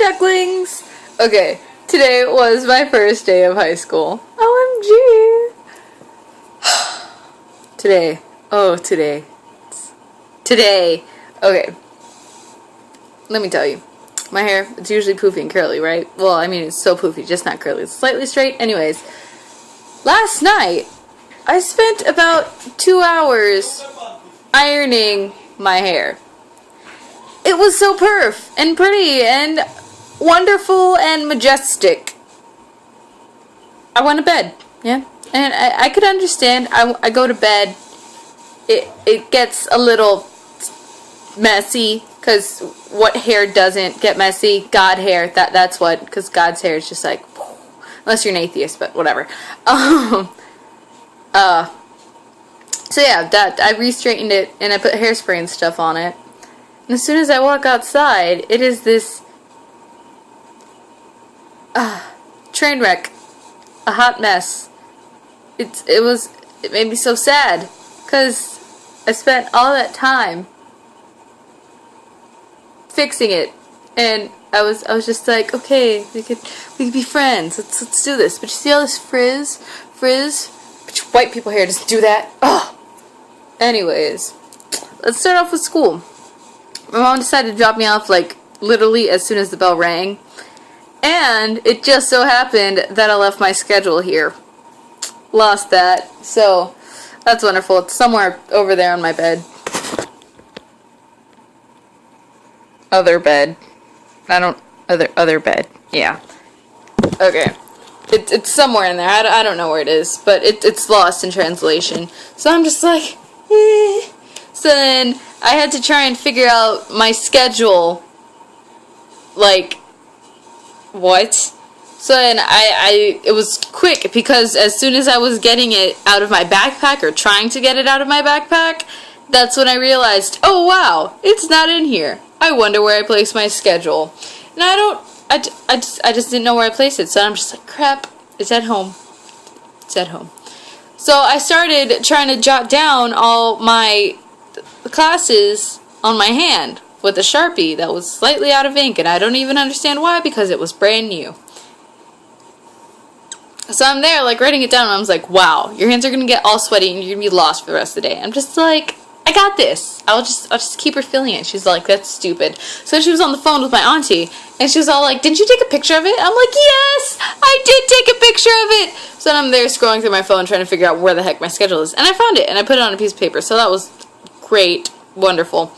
ducklings! Okay, today was my first day of high school. OMG! Today. Oh, today. Today. Okay. Let me tell you. My hair, it's usually poofy and curly, right? Well, I mean, it's so poofy, just not curly. It's slightly straight. Anyways, last night, I spent about 2 hours ironing my hair. It was so perf and pretty and wonderful and majestic. I went to bed, yeah? And I could understand. I go to bed. It gets a little messy, because what hair doesn't get messy? God hair. That's what, because God's hair is just like, unless you're an atheist, but whatever. So yeah, I re-straightened it, and I put hairspray and stuff on it. And as soon as I walk outside, it is this train wreck, a hot mess. It made me so sad, because I spent all that time fixing it, and I was just like, okay, we could be friends. Let's do this. But you see all this frizz, but white people hair just do that. Oh. Anyways, let's start off with school. My mom decided to drop me off like literally as soon as the bell rang, and it just so happened that I left my schedule here. Lost that, so that's wonderful. It's somewhere over there on my bed. Other bed. Other bed. Yeah. Okay. It's somewhere in there. I don't know where it is, but it's lost in translation. So I'm just like, eh. So then I had to try and figure out my schedule. Like, what? So then it was quick, because as soon as I was getting it out of my backpack, or trying to get it out of my backpack, that's when I realized, oh wow, it's not in here. I wonder where I placed my schedule. And I just didn't know where I placed it, so I'm just like, crap, it's at home. It's at home. So I started trying to jot down all my classes on my hand with a Sharpie that was slightly out of ink, and I don't even understand why, because it was brand new. So I'm there, like, writing it down, and I was like, wow, your hands are gonna get all sweaty, and you're gonna be lost for the rest of the day. I'm just like, I got this. I'll just keep her feeling it. She's like, that's stupid. So she was on the phone with my auntie, and she was all like, didn't you take a picture of it? I'm like, yes, I did take a picture of it. So then I'm there scrolling through my phone trying to figure out where the heck my schedule is. And I found it, and I put it on a piece of paper. So that was great. Wonderful.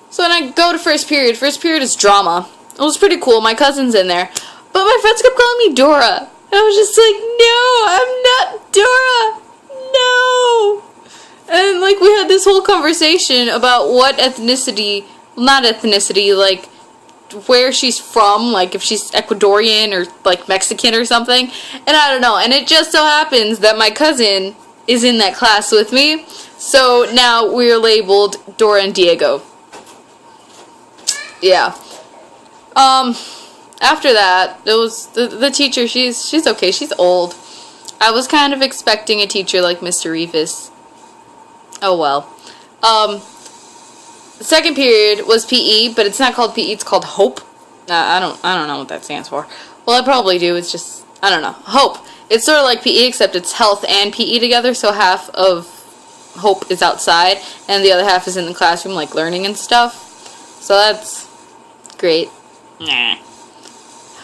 So then I go to first period. First period is drama. It was pretty cool. My cousin's in there. But my friends kept calling me Dora. And I was just like, no, I'm not Dora. No. And, like, we had this whole conversation about what ethnicity, not ethnicity, like, where she's from, like, if she's Ecuadorian or, like, Mexican or something. And I don't know. And it just so happens that my cousin is in that class with me. So now we're labeled Dora and Diego. Yeah. After that, it was the teacher. She's okay. She's old. I was kind of expecting a teacher like Mr. Revis. Oh well. The second period was PE, but it's not called PE. It's called Hope. I don't know what that stands for. Well, I probably do. It's just, I don't know. Hope. It's sort of like PE, except it's health and PE together. So half of Hope is outside, and the other half is in the classroom, like learning and stuff. So that's great. Nah.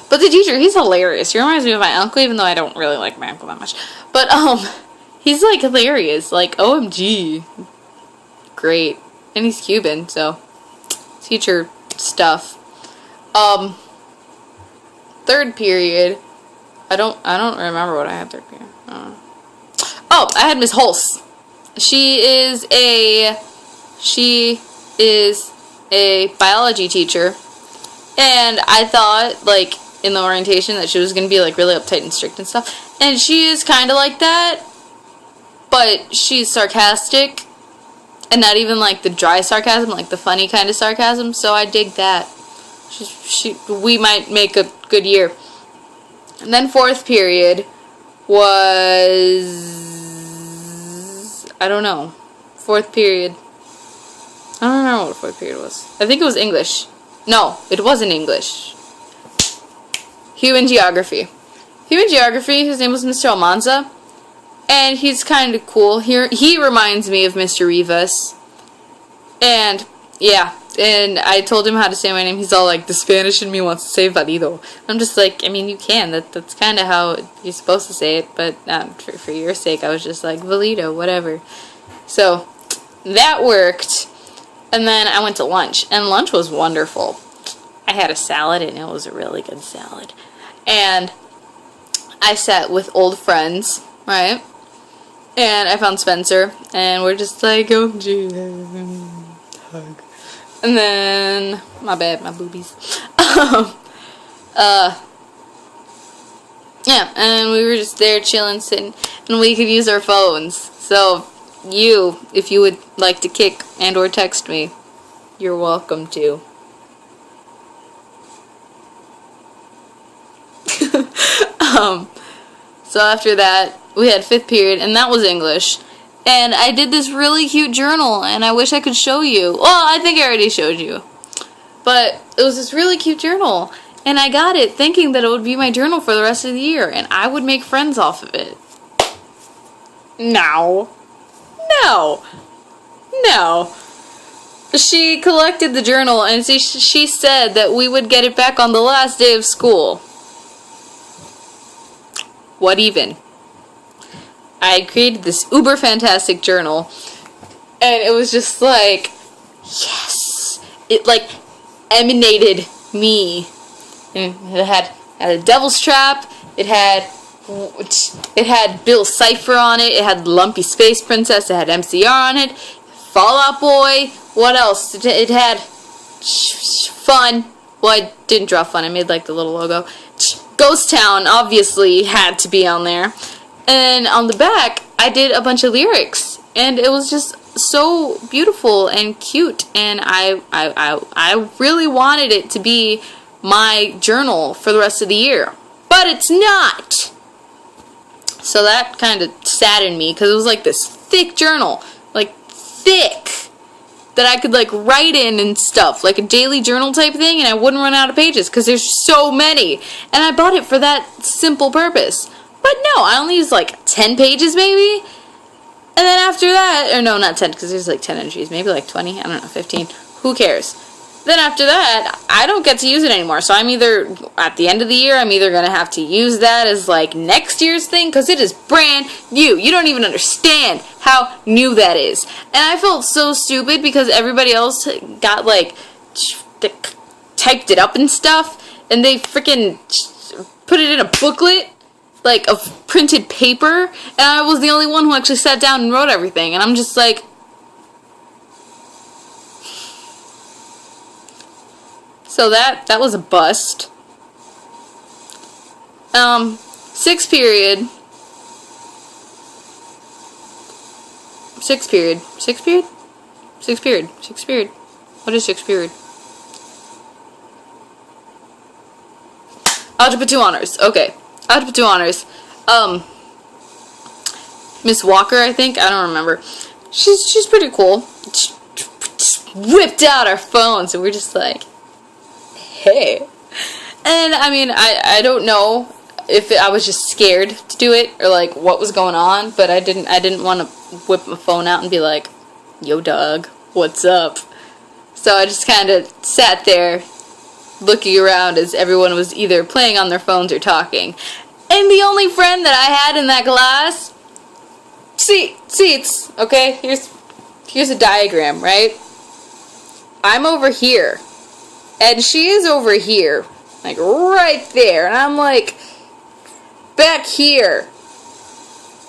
But the teacher, he's hilarious. He reminds me of my uncle, even though I don't really like my uncle that much. But, he's, like, hilarious. Like, OMG. Great. And he's Cuban, so teacher stuff. Third period. I don't remember what I had third period. Oh, I had Miss Hulse. She is a biology teacher. And I thought, like, in the orientation that she was going to be, like, really uptight and strict and stuff. And she is kind of like that, but she's sarcastic, and not even, like, the dry sarcasm, like the funny kind of sarcasm, so I dig that. We might make a good year. And then fourth period was, I don't know, fourth period, I don't remember what fourth period was. I think it was English. No, it wasn't English. Human geography. Human geography, his name was Mr. Almanza. And he's kind of cool. He reminds me of Mr. Rivas. And, yeah. And I told him how to say my name. He's all like, the Spanish in me wants to say Valido. I'm just like, I mean, you can. That's kind of how you're supposed to say it. But for your sake, I was just like, Valido, whatever. So, that worked. And then I went to lunch. And lunch was wonderful. I had a salad, and it was a really good salad. And I sat with old friends, right? And I found Spencer, and we're just like, oh, gee, hug. And then, my bad, my boobies. Yeah, and we were just there chilling, sitting, and we could use our phones. So, if you would like to kick and or text me, you're welcome to. So after that, we had 5th period, and that was English. And I did this really cute journal, and I wish I could show you. Well, I think I already showed you. But it was this really cute journal, and I got it thinking that it would be my journal for the rest of the year, and I would make friends off of it. No. No. No. She collected the journal, and she said that we would get it back on the last day of school. What even? I created this uber fantastic journal, and it was just like, yes! It like emanated me. And it had a devil's trap, it had Bill Cipher on it, it had Lumpy Space Princess, it had MCR on it, Fallout Boy, what else? It had Fun. Well, I didn't draw Fun, I made like the little logo. Ghost Town obviously had to be on there. And on the back, I did a bunch of lyrics. And it was just so beautiful and cute. And I really wanted it to be my journal for the rest of the year. But it's not! So that kind of saddened me, because it was like this thick journal. Like, thick! That I could like write in and stuff, like a daily journal type thing, and I wouldn't run out of pages because there's so many, and I bought it for that simple purpose. But no, I only used like 10 pages maybe, and then after that, or no, not 10 because there's like 10 entries, maybe like 20, I don't know, 15, who cares? Then after that, I don't get to use it anymore, so I'm either, at the end of the year, I'm either going to have to use that as like next year's thing, because it is brand new. You don't even understand how new that is. And I felt so stupid because everybody else got like, typed it up and stuff, and they freaking put it in a booklet, like of printed paper, and I was the only one who actually sat down and wrote everything, and I'm just like, so that was a bust. 6th period. 6th period. 6th period? 6th period. 6th period. What is 6th period? Algebra 2 honors. Okay. Algebra 2 honors. Miss Walker, I think. I don't remember. She's pretty cool. She whipped out our phones, and we're just like, hey. And I mean, I don't know if I was just scared to do it or like what was going on, but I didn't want to whip my phone out and be like, yo dog, what's up? So I just kind of sat there looking around as everyone was either playing on their phones or talking. And the only friend that I had in that class, seats, okay? Here's a diagram, right? I'm over here. And she is over here, like right there, and I'm like back here.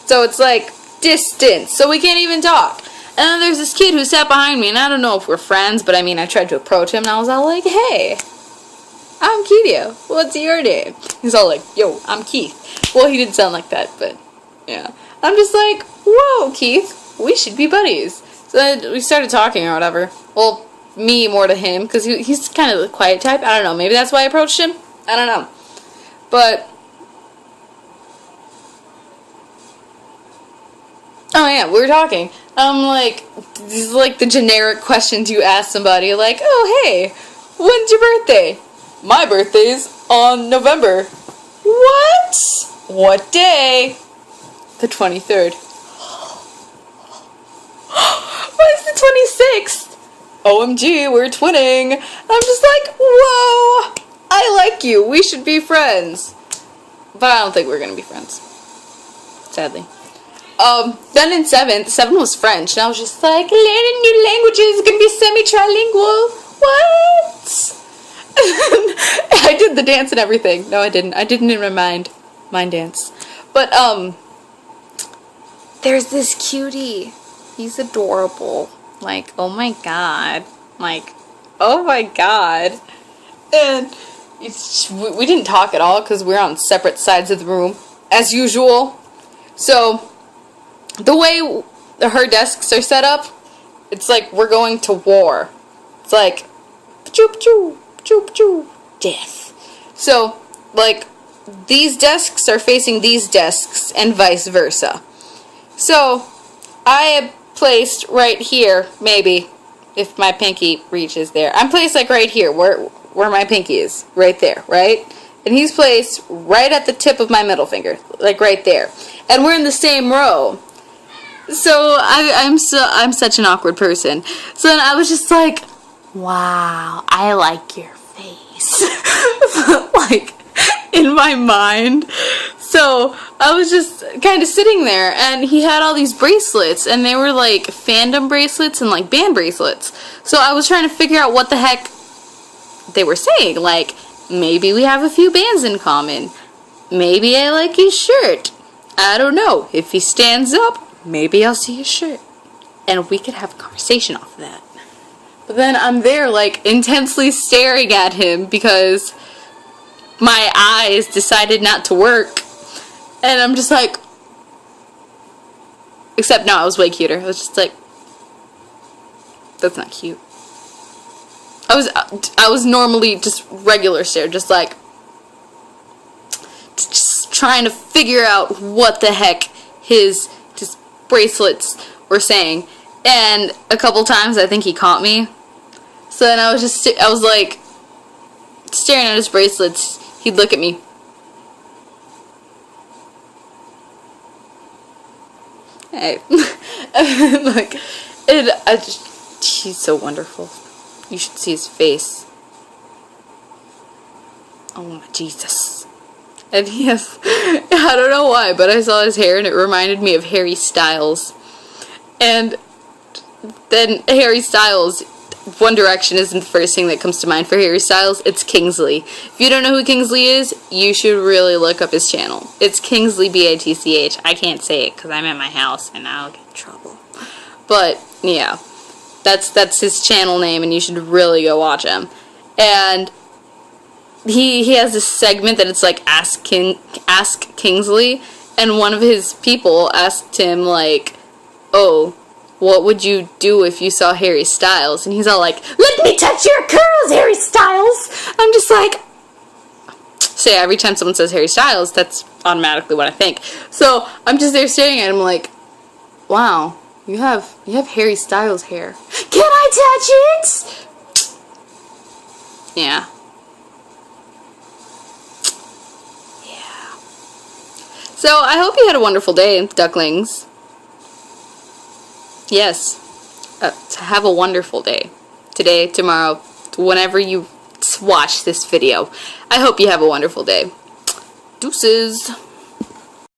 So it's like distance, so we can't even talk. And then there's this kid who sat behind me, and I don't know if we're friends, but I mean, I tried to approach him, and I was all like, hey, I'm Keith. What's your name? He's all like, yo, I'm Keith. Well, he didn't sound like that, but yeah. I'm just like, whoa, Keith, we should be buddies. So then we started talking or whatever. Well, me more to him, because he's kind of the quiet type. I don't know, maybe that's why I approached him. I don't know. But, oh yeah, we were talking. I'm like, these are like the generic questions you ask somebody, like, oh hey, When's your birthday? My birthday's on November. What? What day? The 23rd. When's the 26th? OMG, we're twinning. I'm just like, whoa, I like you. We should be friends. But I don't think we're going to be friends. Sadly. Then in 7th was French. And I was just like, learning new languages, going to be semi-trilingual. What? I did the dance and everything. No, I didn't. I didn't in my mind dance. But, there's this cutie. He's adorable. Like, oh my god. Like, oh my god. And we didn't talk at all because we're on separate sides of the room, as usual. So, the way her desks are set up, it's like we're going to war. It's like, choop-choo, choop-choo, death. So, like, these desks are facing these desks and vice versa. So, I am placed right here, maybe, if my pinky reaches there. I'm placed like right here, where my pinky is, right there, right? And he's placed right at the tip of my middle finger, like right there. And we're in the same row. So I'm such an awkward person. So then I was just like, wow, I like your face. Like, in my mind. So I was just kind of sitting there, and he had all these bracelets, and they were like fandom bracelets and like band bracelets. So I was trying to figure out what the heck they were saying. Like, maybe we have a few bands in common. Maybe I like his shirt. I don't know. If he stands up, maybe I'll see his shirt. And we could have a conversation off of that. But then I'm there, like, intensely staring at him because my eyes decided not to work. And I'm just like... Except, no, I was way cuter. I was just like... That's not cute. I was normally just regular stare, just like... Just trying to figure out what the heck his bracelets were saying. And a couple times I think he caught me. So then I was like... staring at his bracelets. He'd look at me. Hey. Like, he's so wonderful. You should see his face. Oh my Jesus. And he has, I don't know why, but I saw his hair and it reminded me of Harry Styles. And then Harry Styles, One Direction isn't the first thing that comes to mind for Harry Styles. It's Kingsley. If you don't know who Kingsley is, you should really look up his channel. It's Kingsley B-A-T-C-H. I can't say it because I'm at my house and I'll get in trouble. But, yeah. That's his channel name, and you should really go watch him. And he has this segment that it's like Ask Kingsley, and one of his people asked him, like, oh, what would you do if you saw Harry Styles? And he's all like, let me touch your curls, Harry Styles! I'm just like... So yeah, every time someone says Harry Styles, that's automatically what I think. So I'm just there staring at him like, wow, you have Harry Styles hair. Can I touch it? Yeah. Yeah. So I hope you had a wonderful day, ducklings. Yes. Have a wonderful day. Today, tomorrow, whenever you watch this video. I hope you have a wonderful day. Deuces.